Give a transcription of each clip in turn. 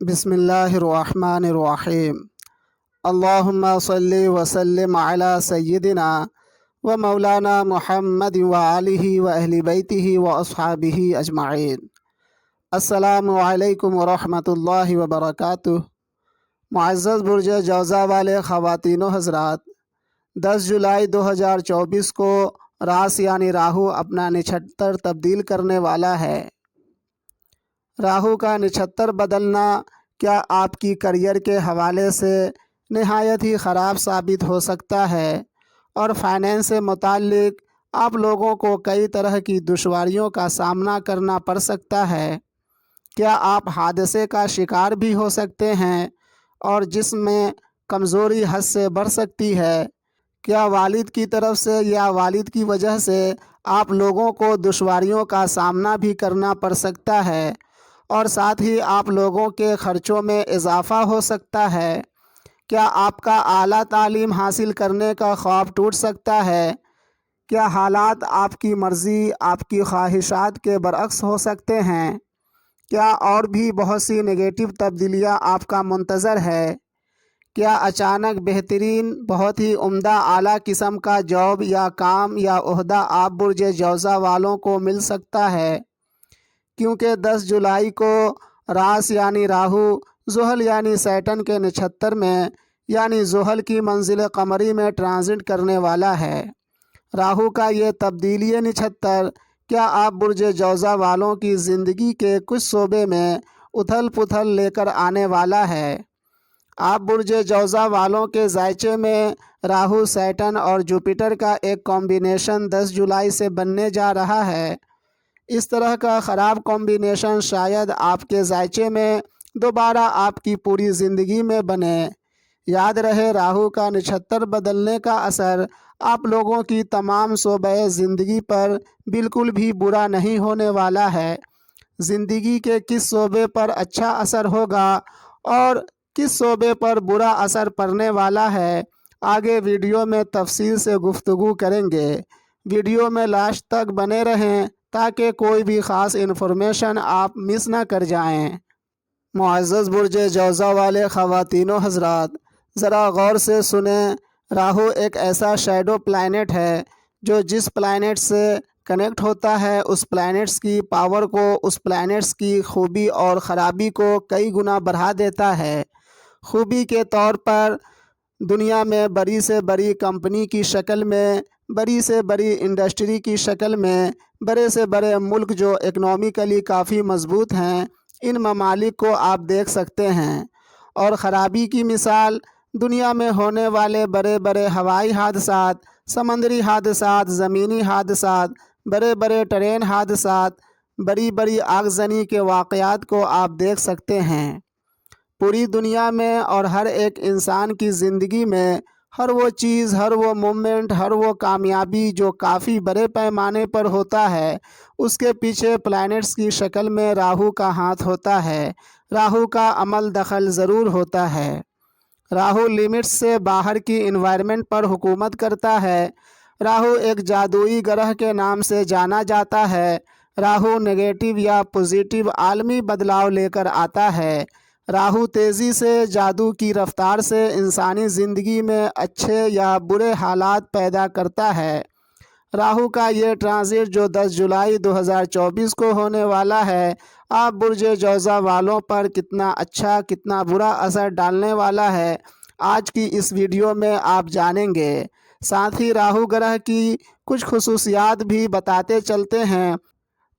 بسم اللہ الرحمن الرحیم۔ اللہم صلی وسلم علی سیدنا و مولانا محمد وآلہ و اہل بیتہ و اصحابہ اجمعین۔ السلام علیکم ورحمۃ اللہ وبرکاتہ۔ معزز برج جوزہ والے خواتین و حضرات، 10 جولائی 2024 کو راس یعنی راہو اپنا نچھتر تبدیل کرنے والا ہے۔ راہو کا نچھتر بدلنا کیا آپ کی کریئر کے حوالے سے نہایت ہی خراب ثابت ہو سکتا ہے، اور فائنینس سے متعلق آپ لوگوں کو کئی طرح کی دشواریوں کا سامنا کرنا پڑ سکتا ہے۔ کیا آپ حادثے کا شکار بھی ہو سکتے ہیں، اور جسم میں کمزوری حد سے بڑھ سکتی ہے۔ کیا والد کی طرف سے یا والد کی وجہ سے آپ لوگوں کو دشواریوں کا سامنا بھی کرنا پڑ سکتا ہے، اور ساتھ ہی آپ لوگوں کے خرچوں میں اضافہ ہو سکتا ہے۔ کیا آپ کا اعلیٰ تعلیم حاصل کرنے کا خواب ٹوٹ سکتا ہے۔ کیا حالات آپ کی مرضی، آپ کی خواہشات کے برعکس ہو سکتے ہیں۔ کیا اور بھی بہت سی نگیٹو تبدیلیاں آپ کا منتظر ہے۔ کیا اچانک بہترین، بہت ہی عمدہ اعلیٰ قسم کا جاب یا کام یا عہدہ آپ برج جوزہ والوں کو مل سکتا ہے، کیونکہ 10 جولائی کو راس یعنی راہو زحل یعنی سیٹن کے نچھتر میں یعنی زحل کی منزل قمری میں ٹرانزٹ کرنے والا ہے۔ راہو کا یہ تبدیلی نچھتر کیا آپ برج جوزہ والوں کی زندگی کے کچھ شعبے میں اتھل پتھل لے کر آنے والا ہے۔ آپ برج جوزہ والوں کے ذائچے میں راہو، سیٹن اور جوپیٹر کا ایک کمبینیشن 10 جولائی سے بننے جا رہا ہے۔ اس طرح کا خراب کمبینیشن شاید آپ کے ذائچے میں دوبارہ آپ کی پوری زندگی میں بنے۔ یاد رہے، راہو کا نچھتر بدلنے کا اثر آپ لوگوں کی تمام شعبۂ زندگی پر بالکل بھی برا نہیں ہونے والا ہے۔ زندگی کے کس شعبے پر اچھا اثر ہوگا اور کس شعبے پر برا اثر پڑنے والا ہے، آگے ویڈیو میں تفصیل سے گفتگو کریں گے۔ ویڈیو میں لاسٹ تک بنے رہیں تاکہ کوئی بھی خاص انفارمیشن آپ مس نہ کر جائیں۔ معزز برج جوزہ والے خواتین و حضرات، ذرا غور سے سنیں۔ راہو ایک ایسا شیڈو پلانٹ ہے جو جس پلانٹ سے کنیکٹ ہوتا ہے اس پلانٹس کی پاور کو، اس پلانٹس کی خوبی اور خرابی کو کئی گنا بڑھا دیتا ہے۔ خوبی کے طور پر دنیا میں بڑی سے بڑی کمپنی کی شکل میں، بڑی سے بڑی انڈسٹری کی شکل میں، بڑے سے بڑے ملک جو اکنامکلی کافی مضبوط ہیں، ان ممالک کو آپ دیکھ سکتے ہیں۔ اور خرابی کی مثال دنیا میں ہونے والے بڑے بڑے ہوائی حادثات، سمندری حادثات، زمینی حادثات، بڑے بڑے ٹرین حادثات، بڑی بڑی آگزنی کے واقعات کو آپ دیکھ سکتے ہیں۔ پوری دنیا میں اور ہر ایک انسان کی زندگی میں ہر وہ چیز، ہر وہ مومنٹ، ہر وہ کامیابی جو کافی بڑے پیمانے پر ہوتا ہے، اس کے پیچھے پلانٹس کی شکل میں راہو کا ہاتھ ہوتا ہے۔ راہو کا عمل دخل ضرور ہوتا ہے۔ راہو لمٹس سے باہر کی انوائرمنٹ پر حکومت کرتا ہے۔ راہو ایک جادوئی گرہ کے نام سے جانا جاتا ہے۔ راہو نگیٹو یا پوزیٹو عالمی بدلاؤ لے کر آتا ہے۔ راہو تیزی سے، جادو کی رفتار سے انسانی زندگی میں اچھے یا برے حالات پیدا کرتا ہے۔ راہو کا یہ ٹرانزٹ جو 10 جولائی 2024 کو ہونے والا ہے، آپ برج جوزہ والوں پر کتنا اچھا، کتنا برا اثر ڈالنے والا ہے، آج کی اس ویڈیو میں آپ جانیں گے۔ ساتھ ہی راہو گرہ کی کچھ خصوصیات بھی بتاتے چلتے ہیں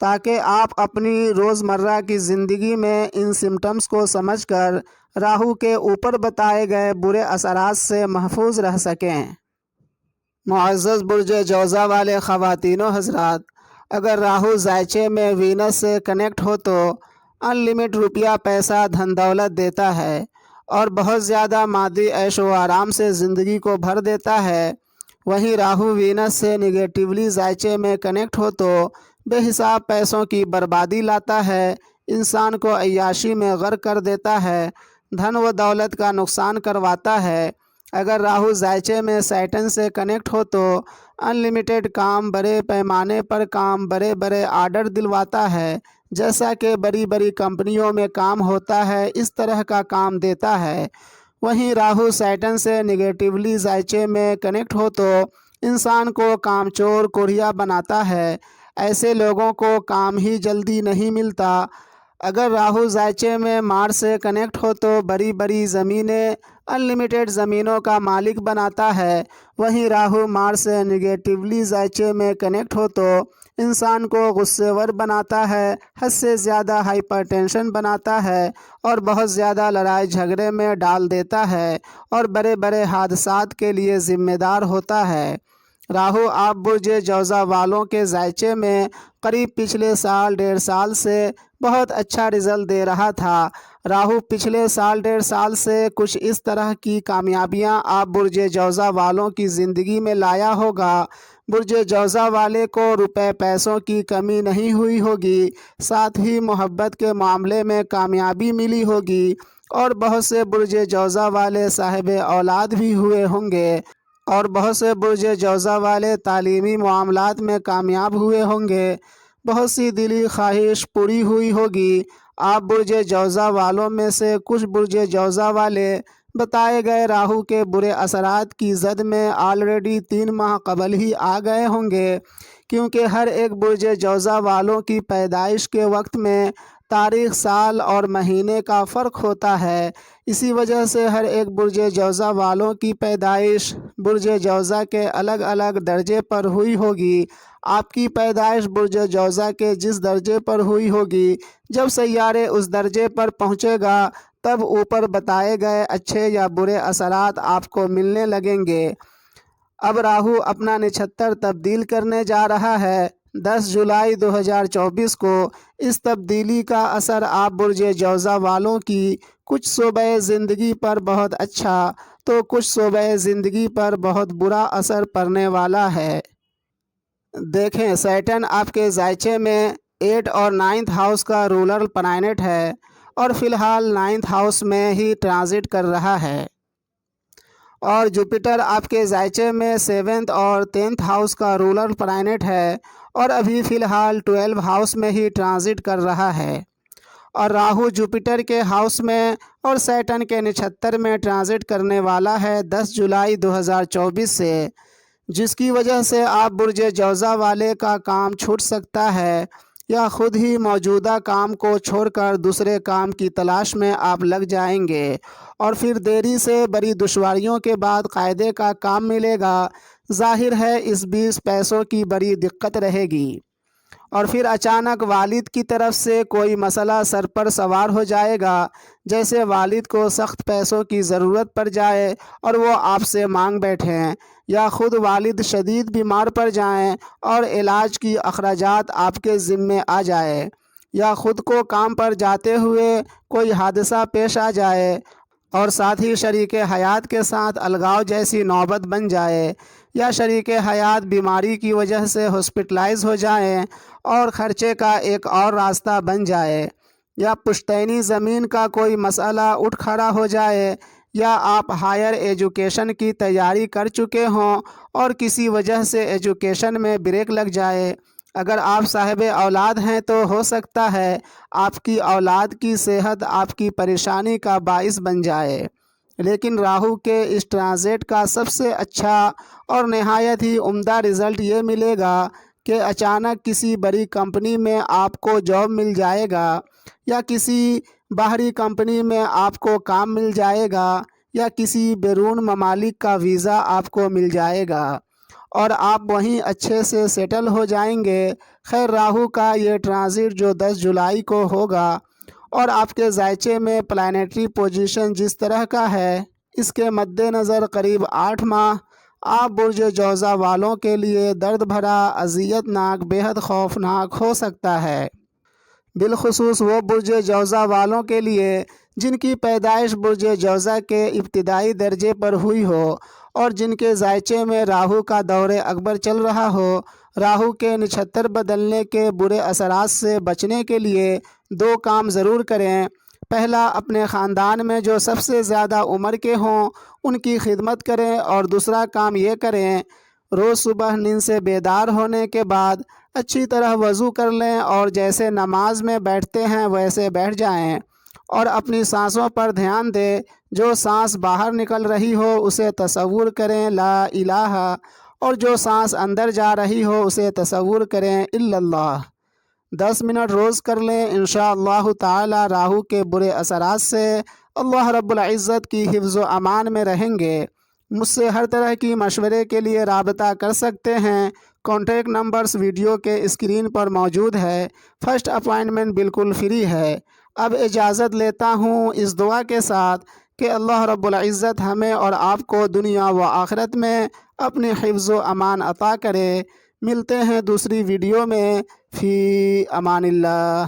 تاکہ آپ اپنی روزمرہ کی زندگی میں ان سمٹمز کو سمجھ کر راہو کے اوپر بتائے گئے برے اثرات سے محفوظ رہ سکیں۔ معزز برج جوزہ والے خواتین و حضرات، اگر راہو ذائچے میں وینس سے کنیکٹ ہو تو ان لمٹ روپیہ پیسہ دھن دولت دیتا ہے، اور بہت زیادہ مادی عیش و آرام سے زندگی کو بھر دیتا ہے۔ وہیں راہو وینس سے نگیٹیولی ذائچے میں کنیکٹ ہو تو بے حساب پیسوں کی بربادی لاتا ہے، انسان کو عیاشی میں غرق کر دیتا ہے، دھن و دولت کا نقصان کرواتا ہے۔ اگر راہو ذائچے میں سیٹن سے کنیکٹ ہو تو ان لمیٹڈ کام، بڑے پیمانے پر کام، بڑے بڑے آرڈر دلواتا ہے، جیسا کہ بڑی بڑی کمپنیوں میں کام ہوتا ہے اس طرح کا کام دیتا ہے۔ وہیں راہو سیٹرن سے نگیٹیولی ذائچے میں کنیکٹ ہو تو انسان کو کام چور کوڑھیا بناتا ہے۔ ایسے لوگوں کو کام ہی جلدی نہیں ملتا۔ اگر راہو ذائچے میں مارس سے کنیکٹ ہو تو بڑی بڑی زمینیں انلمیٹڈ زمینوں کا مالک بناتا ہے۔ وہیں راہو مارس سے نگیٹیولی ذائچے میں کنیکٹ ہو تو انسان کو غصے ور بناتا ہے، حد سے زیادہ ہائپر ٹینشن بناتا ہے اور بہت زیادہ لڑائی جھگڑے میں ڈال دیتا ہے اور بڑے بڑے حادثات کے لیے ذمہ دار ہوتا ہے۔ راہو آپ برج جوزا والوں کے ذائچے میں قریب پچھلے سال 1.5 سال سے بہت اچھا رزلٹ دے رہا تھا۔ راہو پچھلے سال 1.5 سال سے کچھ اس طرح کی کامیابیاں آپ برج جوزا والوں کی زندگی میں لایا ہوگا۔ برج جوزا والے کو روپے پیسوں کی کمی نہیں ہوئی ہوگی، ساتھ ہی محبت کے معاملے میں کامیابی ملی ہوگی اور بہت سے برج جوزا والے صاحب اولاد بھی ہوئے ہوں گے اور بہت سے برج جوزا والے تعلیمی معاملات میں کامیاب ہوئے ہوں گے۔ بہت سی دلی خواہش پوری ہوئی ہوگی۔ آپ برج جوزا والوں میں سے کچھ برج جوزا والے بتائے گئے راہو کے برے اثرات کی زد میں آلریڈی 3 ماہ قبل ہی آ گئے ہوں گے، کیونکہ ہر ایک برج جوزا والوں کی پیدائش کے وقت میں تاریخ، سال اور مہینے کا فرق ہوتا ہے۔ اسی وجہ سے ہر ایک برج جوزا والوں کی پیدائش برج جوزا کے الگ الگ درجے پر ہوئی ہوگی۔ آپ کی پیدائش برج جوزا کے جس درجے پر ہوئی ہوگی، جب سیارے اس درجے پر پہنچے گا تب اوپر بتائے گئے اچھے یا برے اثرات آپ کو ملنے لگیں گے۔ اب راہو اپنا نچھتر تبدیل کرنے جا رہا ہے۔ 10 جولائی 2024 کو اس تبدیلی کا اثر آپ برج جوزا والوں کی کچھ شعبۂ زندگی پر بہت اچھا تو کچھ شعبۂ زندگی پر بہت برا اثر پڑنے والا ہے۔ دیکھیں، سیٹرن آپ کے ذائچے میں 8 اور 9th ہاؤس کا رولر پلانٹ ہے اور فی الحال 9th ہاؤس میں ہی ٹرانزٹ کر رہا ہے، اور جوپیٹر آپ کے ذائچے میں 7th اور 10th ہاؤس کا رولر پلانٹ ہے اور ابھی فی الحال 12 ہاؤس میں ہی ٹرانزٹ کر رہا ہے، اور راہو جوپیٹر کے ہاؤس میں اور سیٹرن کے نچھتر میں ٹرانزٹ کرنے والا ہے 10 جولائی 2024 سے، جس کی وجہ سے آپ برج جوزا والے کا کام چھوٹ سکتا ہے یا خود ہی موجودہ کام کو چھوڑ کر دوسرے کام کی تلاش میں آپ لگ جائیں گے، اور پھر دیری سے بڑی دشواریوں کے بعد قاعدے کا کام ملے گا۔ ظاہر ہے اس بیچ پیسوں کی بڑی دقت رہے گی، اور پھر اچانک والد کی طرف سے کوئی مسئلہ سر پر سوار ہو جائے گا، جیسے والد کو سخت پیسوں کی ضرورت پڑ جائے اور وہ آپ سے مانگ بیٹھیں، یا خود والد شدید بیمار پڑ جائیں اور علاج کی اخراجات آپ کے ذمے آ جائے، یا خود کو کام پر جاتے ہوئے کوئی حادثہ پیش آ جائے اور ساتھ ہی شریک حیات کے ساتھ الگاؤ جیسی نوبت بن جائے، یا شریک حیات بیماری کی وجہ سے ہاسپٹلائز ہو جائیں اور خرچے کا ایک اور راستہ بن جائے، یا پشتینی زمین کا کوئی مسئلہ اٹھ کھڑا ہو جائے، یا آپ ہائر ایجوکیشن کی تیاری کر چکے ہوں اور کسی وجہ سے ایجوکیشن میں بریک لگ جائے۔ اگر آپ صاحب اولاد ہیں تو ہو سکتا ہے آپ کی اولاد کی صحت آپ کی پریشانی کا باعث بن جائے۔ لیکن راہو کے اس ٹرانزٹ کا سب سے اچھا اور نہایت ہی عمدہ رزلٹ یہ ملے گا کہ اچانک کسی بڑی کمپنی میں آپ کو جاب مل جائے گا، یا کسی باہری کمپنی میں آپ کو کام مل جائے گا، یا کسی بیرون ممالک کا ویزا آپ کو مل جائے گا اور آپ وہیں اچھے سے سیٹل ہو جائیں گے۔ خیر، راہو کا یہ ٹرانزٹ جو 10 جولائی کو ہوگا اور آپ کے ذائچے میں پلانیٹری پوزیشن جس طرح کا ہے، اس کے مد نظر قریب 8 ماہ آپ برج جوزا والوں کے لیے درد بھرا، اذیت ناک، بے حد خوفناک ہو سکتا ہے، بالخصوص وہ برج جوزا والوں کے لیے جن کی پیدائش برج جوزا کے ابتدائی درجے پر ہوئی ہو اور جن کے ذائچے میں راہو کا دور اکبر چل رہا ہو۔ راہو کے نچھتر بدلنے کے برے اثرات سے بچنے کے لیے 2 کام ضرور کریں۔ پہلا، اپنے خاندان میں جو سب سے زیادہ عمر کے ہوں ان کی خدمت کریں، اور دوسرا کام یہ کریں، روز صبح نیند سے بیدار ہونے کے بعد اچھی طرح وضو کر لیں اور جیسے نماز میں بیٹھتے ہیں ویسے بیٹھ جائیں اور اپنی سانسوں پر دھیان دیں۔ جو سانس باہر نکل رہی ہو اسے تصور کریں لا الہ، اور جو سانس اندر جا رہی ہو اسے تصور کریں الا اللہ۔ 10 منٹ روز کر لیں، انشاءاللہ تعالی راہو کے برے اثرات سے اللہ رب العزت کی حفظ و امان میں رہیں گے۔ مجھ سے ہر طرح کی مشورے کے لیے رابطہ کر سکتے ہیں۔ کانٹیکٹ نمبرز ویڈیو کے اسکرین پر موجود ہے۔ فرسٹ اپوائنٹمنٹ بالکل فری ہے۔ اب اجازت لیتا ہوں اس دعا کے ساتھ کہ اللہ رب العزت ہمیں اور آپ کو دنیا و آخرت میں اپنی حفظ و امان عطا کرے۔ ملتے ہیں دوسری ویڈیو میں، فی امان اللہ۔